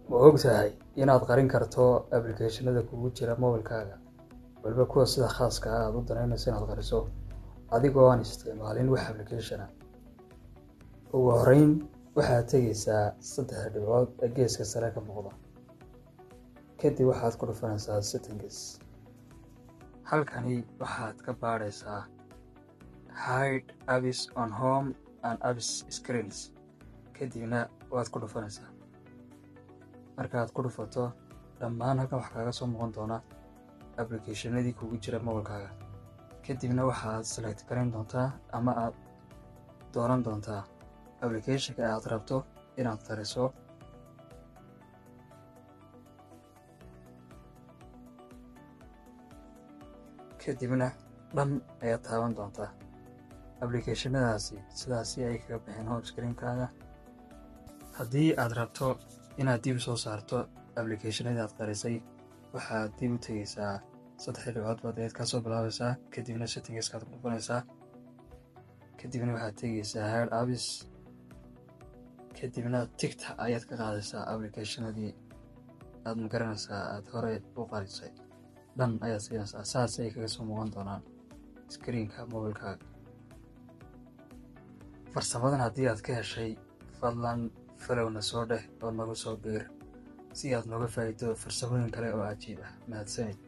Ma ogtahay inaad qarin karto applicationada kugu jira mobilkaaga, waliba kuwa sida khaaska ah aad u danaynayso inaad qariso adigoo aan isticmaalin wax application ah? Ugu horreyn, waxaad tegaysaa 3 dhibcood ee geeska sare ka muuqda. Kadib waxaad ku dhufanaysaa Settings. Halkani waxaad ka baadhaysaa Hide apps on home and apps screens. Kadibna waad ku dhufanaysaa. Markaad ku dhufato, dhammaan halkan waxaa kaaga soo muuqan doona applicationadii kugu jira mobilkaaga. Kadibna waxaad select gareyn doontaa ama aad dooran doontaa applicationka aad rabto inaad qariso. Kadibna dhan ayaad taaban doontaa. Applicationadaasi sidaasi ay kaga bixin home screen-kaaga. Haddii aad rabto inaad dib soo saarto applicationadii aad qarisay, waxaad dib u tegaysaa 3 dhibcood baad ka soo bilaabaysaa. Kadibna Settings-kaad ku dhufanaysaa. Kadibna waxaad tegaysaa Hide apps. Kadibna tigta ayaad ka qaadaysaa applicationadii aad magaranaysaa aad hore u qarisay. Dhan ayaad siinaysaa. Saas ay kaga soo muuqan doonaan screen-ka mobilkaaga. Farsamadan haddii aad ka heshay, fadlan follow-na soo dheh oo nagu soo biir si aad nooga faa'iido farsamooyin kale oo cajiib ah. Mahadsanid.